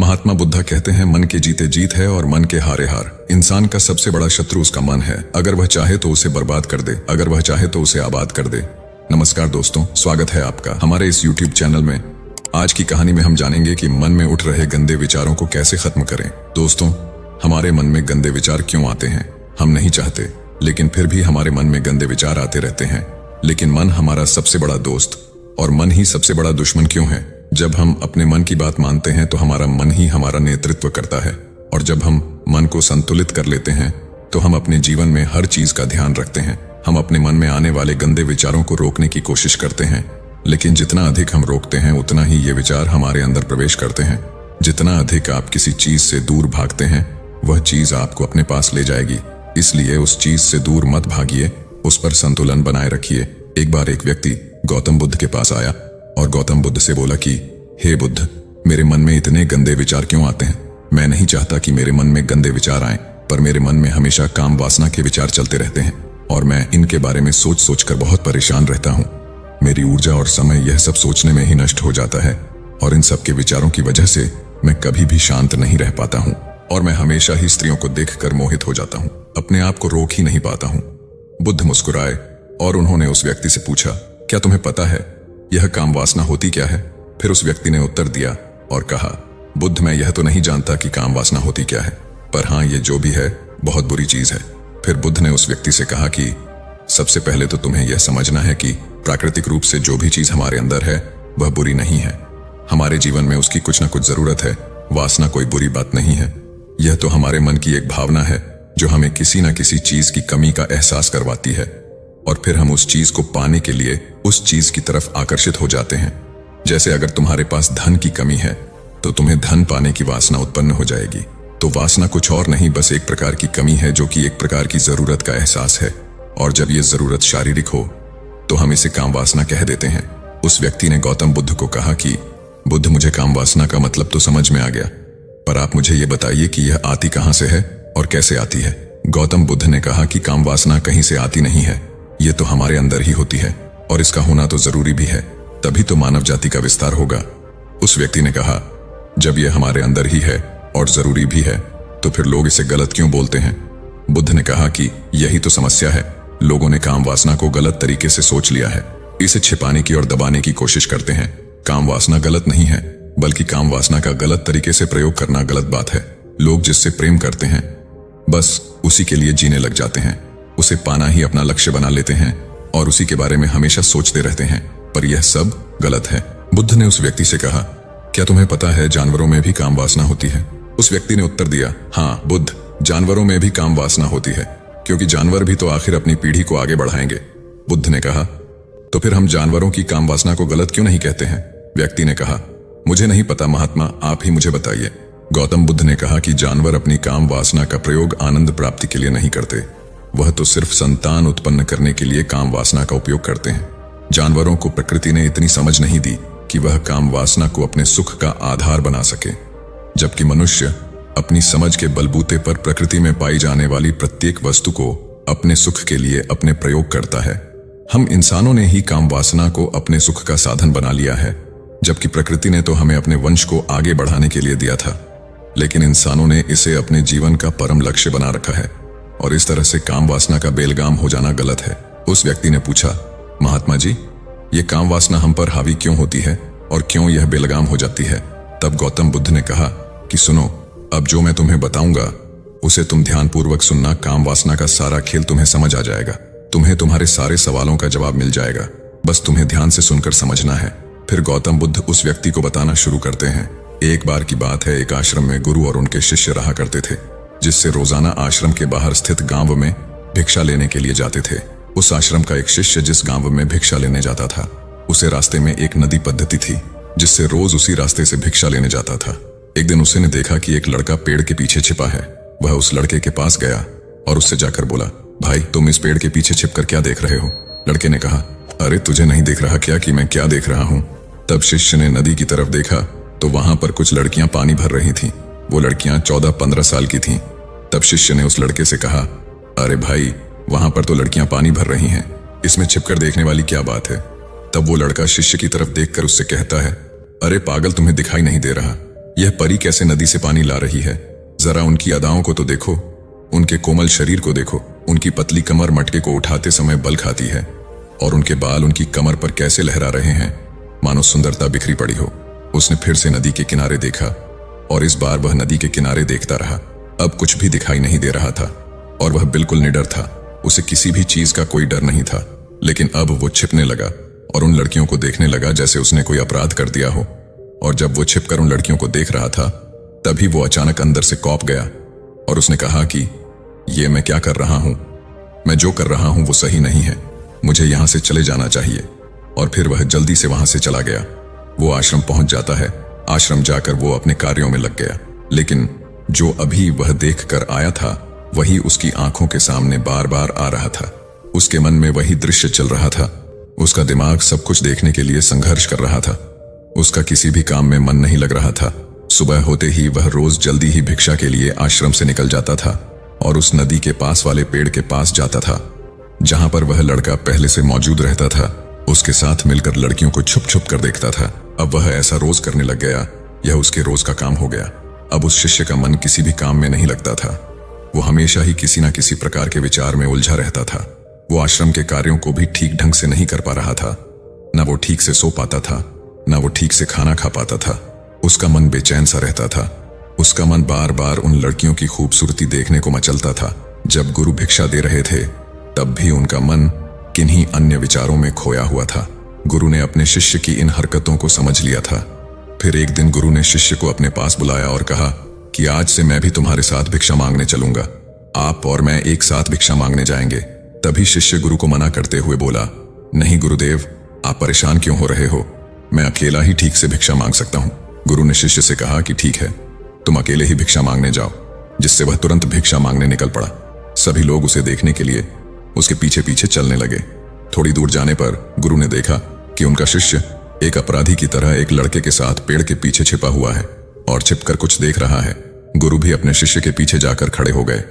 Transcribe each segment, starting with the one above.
महात्मा बुद्धा कहते हैं, मन के जीते जीत है और मन के हारे हार। इंसान का सबसे बड़ा शत्रु उसका मन है। अगर वह चाहे तो उसे बर्बाद कर दे, अगर वह चाहे तो उसे आबाद कर दे। नमस्कार दोस्तों, स्वागत है आपका हमारे इस YouTube चैनल में। आज की कहानी में हम जानेंगे कि मन में उठ रहे गंदे विचारों को कैसे खत्म करें। दोस्तों, हमारे मन में गंदे विचार क्यों आते हैं? हम नहीं चाहते, लेकिन फिर भी हमारे मन में गंदे विचार आते रहते हैं। लेकिन मन हमारा सबसे बड़ा दोस्त और मन ही सबसे बड़ा दुश्मन क्यों है? जब हम अपने मन की बात मानते हैं तो हमारा मन ही हमारा नेतृत्व करता है, और जब हम मन को संतुलित कर लेते हैं तो हम अपने जीवन में हर चीज का ध्यान रखते हैं। हम अपने मन में आने वाले गंदे विचारों को रोकने की कोशिश करते हैं, लेकिन जितना अधिक हम रोकते हैं उतना ही ये विचार हमारे अंदर प्रवेश करते हैं। जितना अधिक आप किसी चीज से दूर भागते हैं, वह चीज आपको अपने पास ले जाएगी। इसलिए उस चीज से दूर मत भागिए, उस पर संतुलन बनाए रखिए। एक बार एक व्यक्ति गौतम बुद्ध के पास आया और गौतम बुद्ध से बोला कि हे बुद्ध, मेरे मन में इतने गंदे विचार क्यों आते हैं? मैं नहीं चाहता कि मेरे मन में गंदे विचार आएं, पर मेरे मन में हमेशा काम वासना के विचार चलते रहते हैं और मैं इनके बारे में सोच सोच कर बहुत परेशान रहता हूँ। मेरी ऊर्जा और समय यह सब सोचने में ही नष्ट हो जाता है, और इन सब के विचारों की वजह से मैं कभी भी शांत नहीं रह पाता हूँ, और मैं हमेशा ही स्त्रियों को देखकर मोहित हो जाता हूँ। अपने आप को रोक ही नहीं पाता हूँ। बुद्ध मुस्कुराए और उन्होंने उस व्यक्ति से पूछा, क्या तुम्हें पता है यह काम वासना होती क्या है? फिर उस व्यक्ति ने उत्तर दिया और कहा, बुद्ध, मैं यह तो नहीं जानता कि काम वासना होती क्या है, पर हाँ, ये जो भी है बहुत बुरी चीज है। फिर बुद्ध ने उस व्यक्ति से कहा कि सबसे पहले तो तुम्हें यह समझना है कि प्राकृतिक रूप से जो भी चीज हमारे अंदर है वह बुरी नहीं है। हमारे जीवन में उसकी कुछ न कुछ जरूरत है। वासना कोई बुरी बात नहीं है। यह तो हमारे मन की एक भावना है जो हमें किसी न किसी चीज की कमी का एहसास करवाती है, और फिर हम उस चीज को पाने के लिए उस चीज की तरफ आकर्षित हो जाते हैं। जैसे अगर तुम्हारे पास धन की कमी है तो तुम्हें धन पाने की वासना उत्पन्न हो जाएगी। तो वासना कुछ और नहीं, बस एक प्रकार की कमी है जो कि एक प्रकार की जरूरत का एहसास है, और जब ये जरूरत शारीरिक हो तो हम इसे काम वासना कह देते हैं। उस व्यक्ति ने गौतम बुद्ध को कहा कि बुद्ध, मुझे काम वासना का मतलब तो समझ में आ गया, पर आप मुझे ये बताइए कि यह आती कहां से है और कैसे आती है? गौतम बुद्ध ने कहा कि काम वासना कहीं से आती नहीं है, ये तो हमारे अंदर ही होती है, और इसका होना तो जरूरी भी है, तभी तो मानव जाति का विस्तार होगा। उस व्यक्ति ने कहा, जब यह हमारे अंदर ही है और जरूरी भी है तो फिर लोग इसे गलत क्यों बोलते हैं? बुद्ध ने कहा कि यही तो समस्या है। लोगों ने काम वासना को गलत तरीके से सोच लिया है, इसे छिपाने की और दबाने की कोशिश करते हैं। काम वासना गलत नहीं है, बल्कि काम वासना का गलत तरीके से प्रयोग करना गलत बात है। लोग जिससे प्रेम करते हैं बस उसी के लिए जीने लग जाते हैं, उसे पाना ही अपना लक्ष्य बना लेते हैं और उसी के बारे में हमेशा सोचते रहते हैं, पर यह सब गलत है। बुद्ध ने उस व्यक्ति से कहा, क्या तुम्हें पता है जानवरों में भी काम वासना होती है? उस व्यक्ति ने उत्तर दिया, हाँ बुद्ध, जानवरों में भी काम वासना होती है, क्योंकि जानवर भी तो आखिर अपनी पीढ़ी को आगे बढ़ाएंगे। बुद्ध ने कहा, तो फिर हम जानवरों की काम वासना को गलत क्यों नहीं कहते हैं? व्यक्ति ने कहा, मुझे नहीं पता महात्मा, आप ही मुझे बताइए। गौतम बुद्ध ने कहा कि जानवर अपनी काम वासना का प्रयोग आनंद प्राप्ति के लिए नहीं करते, वह तो सिर्फ संतान उत्पन्न करने के लिए काम वासना का उपयोग करते हैं। जानवरों को प्रकृति ने इतनी समझ नहीं दी कि वह काम वासना को अपने सुख का आधार बना सके, जबकि मनुष्य अपनी समझ के बलबूते पर प्रकृति में पाई जाने वाली प्रत्येक वस्तु को अपने सुख के लिए अपने प्रयोग करता है। हम इंसानों ने ही काम वासना को अपने सुख का साधन बना लिया है, जबकि प्रकृति ने तो हमें अपने वंश को आगे बढ़ाने के लिए दिया था, लेकिन इंसानों ने इसे अपने जीवन का परम लक्ष्य बना रखा है, और इस तरह से काम वासना का बेलगाम हो जाना गलत है। उस व्यक्ति ने पूछा, महात्मा जी, ये काम वासना हम पर हावी क्यों होती है और क्यों यह बेलगाम हो जाती है? तब गौतम बुद्ध ने कहा कि सुनो, अब जो मैं तुम्हें बताऊंगा उसे तुम ध्यानपूर्वक सुनना। काम वासना का सारा खेल तुम्हें समझ आ जाएगा, तुम्हें तुम्हारे सारे सवालों का जवाब मिल जाएगा, बस तुम्हें ध्यान से सुनकर समझना है। फिर गौतम बुद्ध उस व्यक्ति को बताना शुरू करते हैं। एक बार की बात है, एक आश्रम में गुरु और उनके शिष्य रहा करते थे, जिससे रोजाना आश्रम के बाहर स्थित गांव में भिक्षा लेने के लिए जाते थे। उस आश्रम का एक शिष्य जिस गांव में भिक्षा लेने जाता था, उसे रास्ते में एक नदी पद्धति थी जिससे रोज उसी रास्ते से भिक्षा लेने जाता था। एक दिन उसने देखा कि एक लड़का पेड़ के पीछे छिपा है। वह उस लड़के के पास गया और उससे जाकर बोला, भाई, तुम इस पेड़ के पीछे छिपकर क्या देख रहे हो? लड़के ने कहा, अरे तुझे नहीं देख रहा क्या कि मैं क्या देख रहा हूँ? तब शिष्य ने नदी की तरफ देखा तो वहां पर कुछ लड़कियां पानी भर रही थीं। वो लड़कियां 14-15 साल की थीं। तब शिष्य ने उस लड़के से कहा, अरे भाई, वहां पर तो लड़कियां पानी भर रही हैं, इसमें छिपकर देखने वाली क्या बात है? तब वो लड़का शिष्य की तरफ देखकर उससे कहता है, अरे पागल, तुम्हें दिखाई नहीं दे रहा? यह परी कैसे नदी से पानी ला रही है? जरा उनकी अदाओं को तो देखो, उनके कोमल शरीर को देखो, उनकी पतली कमर मटके को उठाते समय बल खाती है, और उनके बाल उनकी कमर पर कैसे लहरा रहे हैं, मानो सुंदरता बिखरी पड़ी हो। उसने फिर से नदी के किनारे देखा, और इस बार वह नदी के किनारे देखता रहा। अब कुछ भी दिखाई नहीं दे रहा था, और वह बिल्कुल निडर था। उसे किसी भी चीज का कोई डर नहीं था। लेकिन अब वो छिपने लगा और उन लड़कियों को देखने लगा जैसे उसने कोई अपराध कर दिया हो। और जब वो छिपकर उन लड़कियों को देख रहा था, तभी वो अचानक अंदर से कौंप गया, और उसने कहा कि ये मैं क्या कर रहा हूं? मैं जो कर रहा हूं वो सही नहीं है, मुझे यहां से चले जाना चाहिए। और फिर वह जल्दी से वहां से चला गया। वो आश्रम पहुंच जाता है। आश्रम जाकर वो अपने कार्यों में लग गया। लेकिन जो अभी वह देख कर आया था, वही उसकी आंखों के सामने बार बार आ रहा था। उसके मन में वही दृश्य चल रहा था। उसका दिमाग सब कुछ देखने के लिए संघर्ष कर रहा था। उसका किसी भी काम में मन नहीं लग रहा था। सुबह होते ही वह रोज जल्दी ही भिक्षा के लिए आश्रम से निकल जाता था और उस नदी के पास वाले पेड़ के पास जाता था, जहां पर वह लड़का पहले से मौजूद रहता था। उसके साथ मिलकर लड़कियों को छुप छुप कर देखता था। अब वह ऐसा रोज करने लग गया। यह उसके रोज का काम हो गया। अब उस शिष्य का मन किसी भी काम में नहीं लगता था। वो हमेशा ही किसी न किसी प्रकार के विचार में उलझा रहता था। वो आश्रम के कार्यों को भी ठीक ढंग से नहीं कर पा रहा था। न वो ठीक से सो पाता था, न वो ठीक से खाना खा पाता था। उसका मन बेचैन सा रहता था। उसका मन बार बार उन लड़कियों की खूबसूरती देखने को मचलता था। जब गुरु भिक्षा दे रहे थे, तब भी उनका मन किन्हीं अन्य विचारों में खोया हुआ था। गुरु ने अपने शिष्य की इन हरकतों को समझ लिया था। फिर एक दिन गुरु ने शिष्य को अपने पास बुलाया और कहा कि आज से मैं भी तुम्हारे साथ भिक्षा मांगने चलूंगा। आप और मैं एक साथ भिक्षा मांगने जाएंगे। तभी शिष्य गुरु को मना करते हुए बोला, नहीं गुरुदेव, आप परेशान क्यों हो रहे हो? मैं अकेला ही ठीक से भिक्षा मांग सकता हूं। गुरु ने शिष्य से कहा कि ठीक है, तुम अकेले ही भिक्षा मांगने जाओ। जिससे वह तुरंत भिक्षा मांगने निकल पड़ा। सभी लोग उसे देखने के लिए उसके पीछे पीछे चलने लगे। थोड़ी दूर जाने पर गुरु ने देखा कि उनका शिष्य एक अपराधी की तरह एक लड़के के साथ पेड़ के पीछे छिपा हुआ है और छिपकर कुछ देख रहा है। गुरु भी अपने शिष्य के पीछे जाकर खड़े हो गए।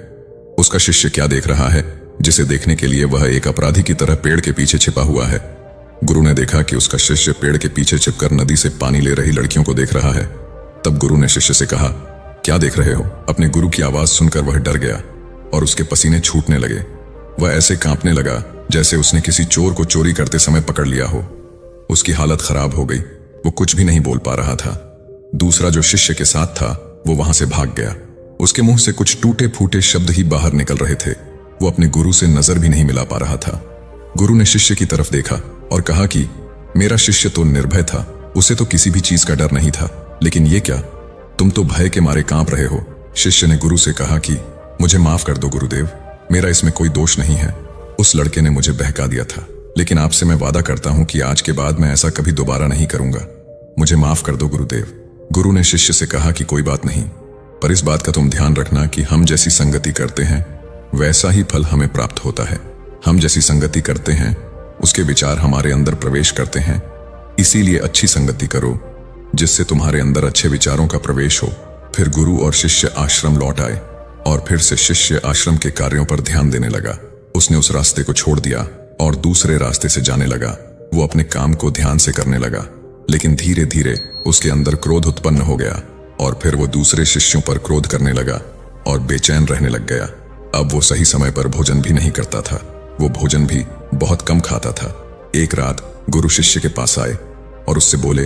उसका शिष्य क्या देख रहा है, जिसे देखने के लिए वह एक अपराधी की तरह पेड़ के पीछे छिपा हुआ है? गुरु ने देखा कि उसका शिष्य पेड़ के पीछे छिपकर नदी से पानी ले रही लड़कियों को देख रहा है। तब गुरु ने शिष्य से कहा, क्या देख रहे हो? अपने गुरु की आवाज सुनकर वह डर गया और उसके पसीने छूटने लगे। वह ऐसे कांपने लगा जैसे उसने किसी चोर को चोरी करते समय पकड़ लिया हो। उसकी हालत खराब हो गई। वो कुछ भी नहीं बोल पा रहा था। दूसरा जो शिष्य के साथ था, वो वहां से भाग गया। उसके मुंह से कुछ टूटे फूटे शब्द ही बाहर निकल रहे थे। वो अपने गुरु से नजर भी नहीं मिला पा रहा था। गुरु ने शिष्य की तरफ देखा और कहा कि मेरा शिष्य तो निर्भय था, उसे तो किसी भी चीज का डर नहीं था, लेकिन ये क्या, तुम तो भय के मारे कांप रहे हो। शिष्य ने गुरु से कहा कि मुझे माफ कर दो गुरुदेव, मेरा इसमें कोई दोष नहीं है। उस लड़के ने मुझे बहका दिया था, लेकिन आपसे मैं वादा करता हूं कि आज के बाद मैं ऐसा कभी दोबारा नहीं करूंगा। मुझे माफ कर दो गुरुदेव। गुरु ने शिष्य से कहा कि कोई बात नहीं, पर इस बात का तुम ध्यान रखना कि हम जैसी संगति करते हैं वैसा ही फल हमें प्राप्त होता है। हम जैसी संगति करते हैं उसके विचार हमारे अंदर प्रवेश करते हैं। इसीलिए अच्छी संगति करो जिससे तुम्हारे अंदर अच्छे विचारों का प्रवेश हो। फिर गुरु और शिष्य आश्रम लौट आए और फिर से शिष्य आश्रम के कार्यों पर ध्यान देने लगा। उसने उस रास्ते को छोड़ दिया और दूसरे रास्ते से जाने लगा। वो अपने काम को ध्यान से करने लगा, लेकिन धीरे धीरे उसके अंदर क्रोध उत्पन्न हो गया और फिर वो दूसरे शिष्यों पर क्रोध करने लगा और बेचैन रहने लग गया। अब वो सही समय पर भोजन भी नहीं करता था। वो भोजन भी बहुत कम खाता था। एक रात गुरु शिष्य के पास आए और उससे बोले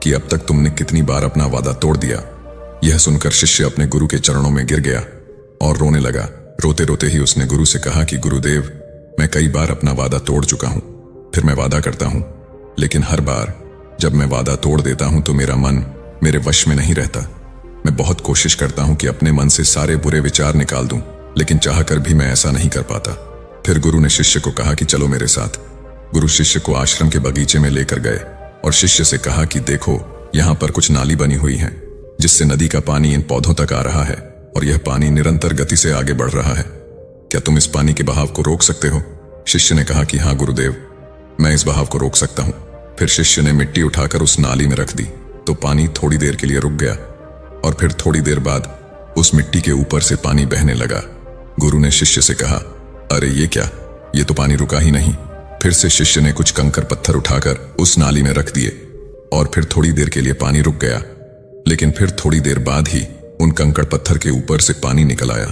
कि अब तक तुमने कितनी बार अपना वादा तोड़ दिया। यह सुनकर शिष्य अपने गुरु के चरणों में गिर गया और रोने लगा। रोते रोते ही उसने गुरु से कहा कि गुरुदेव, मैं कई बार अपना वादा तोड़ चुका हूं। फिर मैं वादा करता हूं, लेकिन हर बार जब मैं वादा तोड़ देता हूं तो मेरा मन मेरे वश में नहीं रहता। मैं बहुत कोशिश करता हूं कि अपने मन से सारे बुरे विचार निकाल दूं, लेकिन चाहकर भी मैं ऐसा नहीं कर पाता। फिर गुरु ने शिष्य को कहा कि चलो मेरे साथ। गुरु शिष्य को आश्रम के बगीचे में लेकर गए और शिष्य से कहा कि देखो, यहाँ पर कुछ नाली बनी हुई है जिससे नदी का पानी इन पौधों तक आ रहा है और यह पानी निरंतर गति से आगे बढ़ रहा है। क्या तुम इस पानी के बहाव को रोक सकते हो? शिष्य ने कहा कि हाँ गुरुदेव, मैं इस बहाव को रोक सकता हूं। फिर शिष्य ने मिट्टी उठाकर उस नाली में रख दी तो पानी थोड़ी देर के लिए रुक गया और फिर थोड़ी देर बाद उस मिट्टी के ऊपर से पानी बहने लगा। गुरु ने शिष्य से कहा, अरे ये क्या, ये तो पानी रुका ही नहीं। फिर से शिष्य ने कुछ कंकर पत्थर उठाकर उस नाली में रख दिए और फिर थोड़ी देर के लिए पानी रुक गया। लेकिन फिर थोड़ी देर बाद ही उन कंकड़ पत्थर के ऊपर से पानी निकल आया।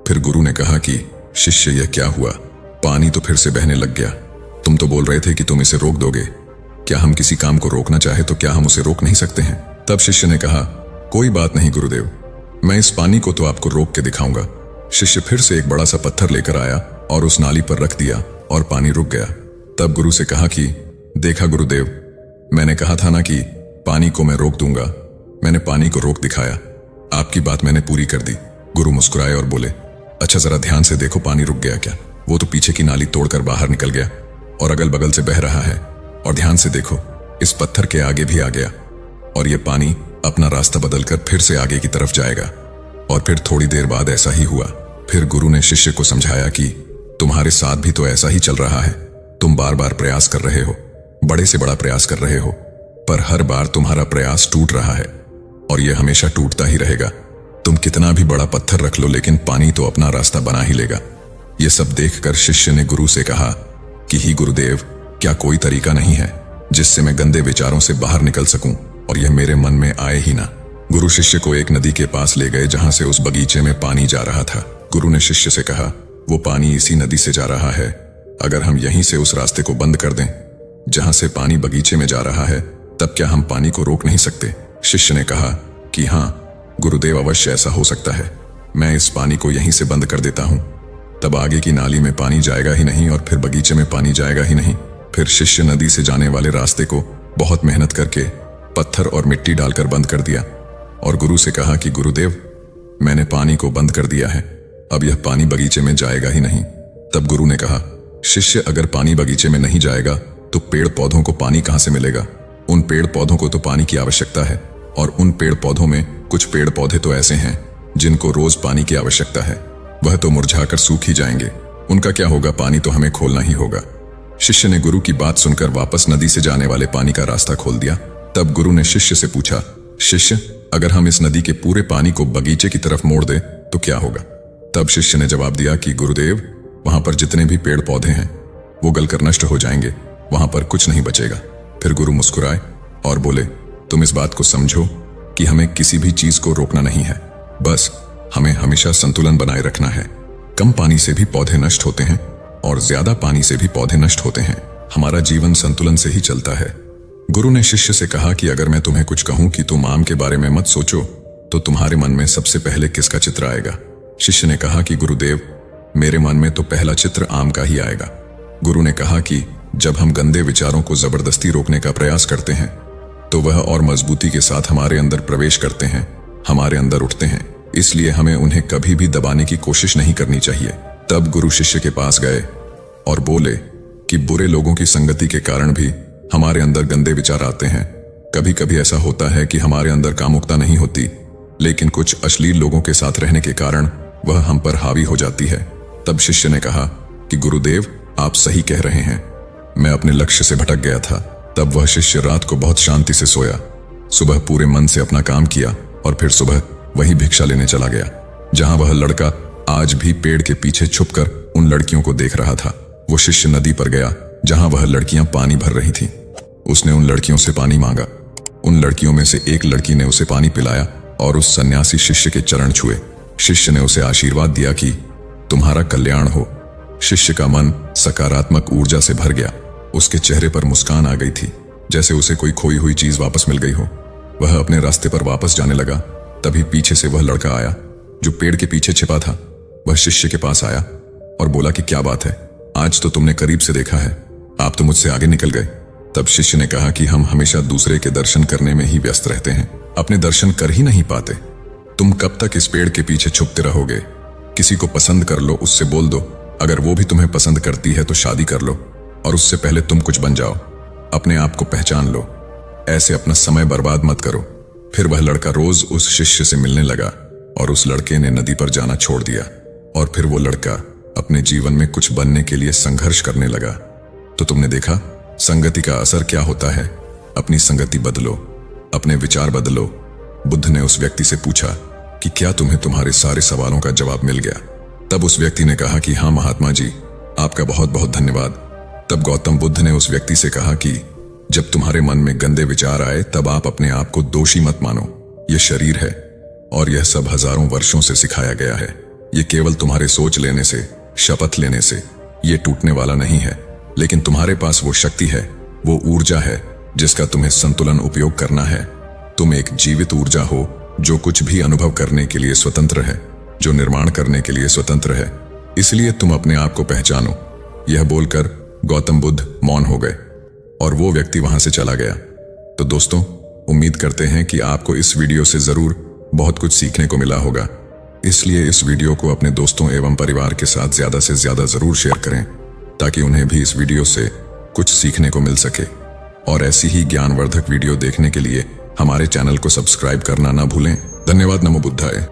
फिर गुरु ने कहा कि शिष्य, यह क्या हुआ? पानी तो फिर से बहने लग गया। तुम तो बोल रहे थे कि तुम इसे रोक दोगे। क्या हम किसी काम को रोकना चाहे तो क्या हम उसे रोक नहीं सकते हैं? तब शिष्य ने कहा, कोई बात नहीं गुरुदेव, मैं इस पानी को तो आपको रोक के दिखाऊंगा। शिष्य फिर से एक बड़ा सा पत्थर लेकर आया और उस नाली पर रख दिया और पानी रुक गया। तब गुरु से कहा कि देखा गुरुदेव, मैंने कहा था ना कि पानी को मैं रोक दूंगा। मैंने पानी को रोक दिखाया। आपकी बात मैंने पूरी कर दी। गुरु मुस्कुराए और बोले, अच्छा जरा ध्यान से देखो, पानी रुक गया क्या? वो तो पीछे की नाली तोड़कर बाहर निकल गया और अगल बगल से बह रहा है। और ध्यान से देखो, इस पत्थर के आगे भी आ गया और ये पानी अपना रास्ता बदलकर फिर से आगे की तरफ जाएगा। और फिर थोड़ी देर बाद ऐसा ही हुआ। फिर गुरु ने शिष्य को समझाया कि तुम्हारे साथ भी तो ऐसा ही चल रहा है। तुम बार बार प्रयास कर रहे हो, बड़े से बड़ा प्रयास कर रहे हो, पर हर बार तुम्हारा प्रयास टूट रहा है और यह हमेशा टूटता ही रहेगा। तुम कितना भी बड़ा पत्थर रख लो, लेकिन पानी तो अपना रास्ता बना ही लेगा। यह सब देखकर शिष्य ने गुरु से कहा कि ही गुरुदेव, क्या कोई तरीका नहीं है जिससे मैं गंदे विचारों से बाहर निकल सकूं और यह मेरे मन में आए ही ना? गुरु शिष्य को एक नदी के पास ले गए जहां से उस बगीचे में पानी जा रहा था। गुरु ने शिष्य से कहा, वो पानी इसी नदी से जा रहा है। अगर हम यहीं से उस रास्ते को बंद कर दें जहां से पानी बगीचे में जा रहा है, तब क्या हम पानी को रोक नहीं सकते? शिष्य ने कहा कि हाँ गुरुदेव, अवश्य ऐसा हो सकता है। मैं इस पानी को यहीं से बंद कर देता हूं, तब आगे की नाली में पानी जाएगा ही नहीं और फिर बगीचे में पानी जाएगा ही नहीं। फिर शिष्य नदी से जाने वाले रास्ते को बहुत मेहनत करके पत्थर और मिट्टी डालकर बंद कर दिया और गुरु से कहा कि गुरुदेव, मैंने पानी को बंद कर दिया है, अब यह पानी बगीचे में जाएगा ही नहीं। तब गुरु ने कहा, शिष्य, अगर पानी बगीचे में नहीं जाएगा तो पेड़ पौधों को पानी कहां से मिलेगा? उन पेड़ पौधों को तो पानी की आवश्यकता है और उन पेड़ पौधों में कुछ पेड़ पौधे तो ऐसे हैं जिनको रोज पानी की आवश्यकता है। वह तो मुरझाकर सूख ही जाएंगे, उनका क्या होगा? पानी तो हमें खोलना ही होगा। शिष्य ने गुरु की बात सुनकर वापस नदी से जाने वाले पानी का रास्ता खोल दिया। तब गुरु ने शिष्य से पूछा, शिष्य, अगर हम इस नदी के पूरे पानी को बगीचे की तरफ मोड़ दें तो क्या होगा? तब शिष्य ने जवाब दिया कि गुरुदेव, वहां पर जितने भी पेड़ पौधे हैं वो गलकर नष्ट हो जाएंगे, वहां पर कुछ नहीं बचेगा। फिर गुरु मुस्कुराए और बोले, तुम इस बात को समझो कि हमें किसी भी चीज को रोकना नहीं है, बस हमें हमेशा संतुलन बनाए रखना है। कम पानी से भी पौधे नष्ट होते हैं और ज्यादा पानी से भी पौधे नष्ट होते हैं। हमारा जीवन संतुलन से ही चलता है। गुरु ने शिष्य से कहा कि अगर मैं तुम्हें कुछ कहूं कि तुम आम के बारे में मत सोचो, तो तुम्हारे मन में सबसे पहले किसका चित्र आएगा? शिष्य ने कहा कि गुरुदेव, मेरे मन में तो पहला चित्र आम का ही आएगा। गुरु ने कहा कि जब हम गंदे विचारों को जबरदस्ती रोकने का प्रयास करते हैं तो वह और मजबूती के साथ हमारे अंदर प्रवेश करते हैं, हमारे अंदर उठते हैं। इसलिए हमें उन्हें कभी भी दबाने की कोशिश नहीं करनी चाहिए। तब गुरु शिष्य के पास गए और बोले कि बुरे लोगों की संगति के कारण भी हमारे अंदर गंदे विचार आते हैं। कभी कभी ऐसा होता है कि हमारे अंदर कामुकता नहीं होती, लेकिन कुछ अश्लील लोगों के साथ रहने के कारण वह हम पर हावी हो जाती है। तब शिष्य ने कहा कि गुरुदेव, आप सही कह रहे हैं, मैं अपने लक्ष्य से भटक गया था। तब वह शिष्य रात को बहुत शांति से सोया, सुबह पूरे मन से अपना काम किया और फिर सुबह वही भिक्षा लेने चला गया जहां वह लड़का आज भी पेड़ के पीछे छुपकर उन लड़कियों को देख रहा था। वो शिष्य नदी पर गया जहां वह लड़कियां पानी भर रही थीं। उसने उन लड़कियों से पानी मांगा। उन लड़कियों में से एक लड़की ने उसे पानी पिलाया और उस सन्यासी शिष्य के चरण छुए। शिष्य ने उसे आशीर्वाद दिया कि तुम्हारा कल्याण हो। शिष्य का मन सकारात्मक ऊर्जा से भर गया। उसके चेहरे पर मुस्कान आ गई थी, जैसे उसे कोई खोई हुई चीज वापस मिल गई हो। वह अपने रास्ते पर वापस जाने लगा। तभी पीछे से वह लड़का आया जो पेड़ के पीछे छिपा था। वह शिष्य के पास आया और बोला कि क्या बात है, आज तो तुमने करीब से देखा है, आप तो मुझसे आगे निकल गए। तब शिष्य ने कहा कि हम हमेशा दूसरे के दर्शन करने में ही व्यस्त रहते हैं, अपने दर्शन कर ही नहीं पाते। तुम कब तक इस पेड़ के पीछे छुपते रहोगे? किसी को पसंद कर लो, उससे बोल दो। अगर वो भी तुम्हें पसंद करती है तो शादी कर लो और उससे पहले तुम कुछ बन जाओ, अपने आप को पहचान लो। ऐसे अपना समय बर्बाद मत करो। फिर वह लड़का रोज उस शिष्य से मिलने लगा और उस लड़के ने नदी पर जाना छोड़ दिया। और फिर वो लड़का अपने जीवन में कुछ बनने के लिए संघर्ष करने लगा। तो तुमने देखा संगति का असर क्या होता है। अपनी संगति बदलो, अपने विचार बदलो। बुद्ध ने उस व्यक्ति से पूछा कि क्या तुम्हें तुम्हारे सारे सवालों का जवाब मिल गया? तब उस व्यक्ति ने कहा कि हाँ महात्मा जी, आपका बहुत बहुत धन्यवाद। तब गौतम बुद्ध ने उस व्यक्ति से कहा कि जब तुम्हारे मन में गंदे विचार आए तब आप अपने आप को दोषी मत मानो, ये शरीर है और यह सब हजारों वर्षों से सिखाया गया है। ये केवल तुम्हारे सोच लेने से, शपथ लेने से ये टूटने वाला नहीं है, लेकिन तुम्हारे पास वो शक्ति है, वो ऊर्जा है जिसका तुम्हें संतुलन उपयोग करना है। तुम एक जीवित ऊर्जा हो जो कुछ भी अनुभव करने के लिए स्वतंत्र है, जो निर्माण करने के लिए स्वतंत्र है। इसलिए तुम अपने आप को पहचानो। यह बोलकर गौतम बुद्ध मौन हो गए और वो व्यक्ति वहां से चला गया। तो दोस्तों, उम्मीद करते हैं कि आपको इस वीडियो से जरूर बहुत कुछ सीखने को मिला होगा। इसलिए इस वीडियो को अपने दोस्तों एवं परिवार के साथ ज्यादा से ज्यादा जरूर शेयर करें, ताकि उन्हें भी इस वीडियो से कुछ सीखने को मिल सके। और ऐसी ही ज्ञानवर्धक वीडियो देखने के लिए हमारे चैनल को सब्सक्राइब करना ना भूलें। धन्यवाद। नमो बुद्धाय।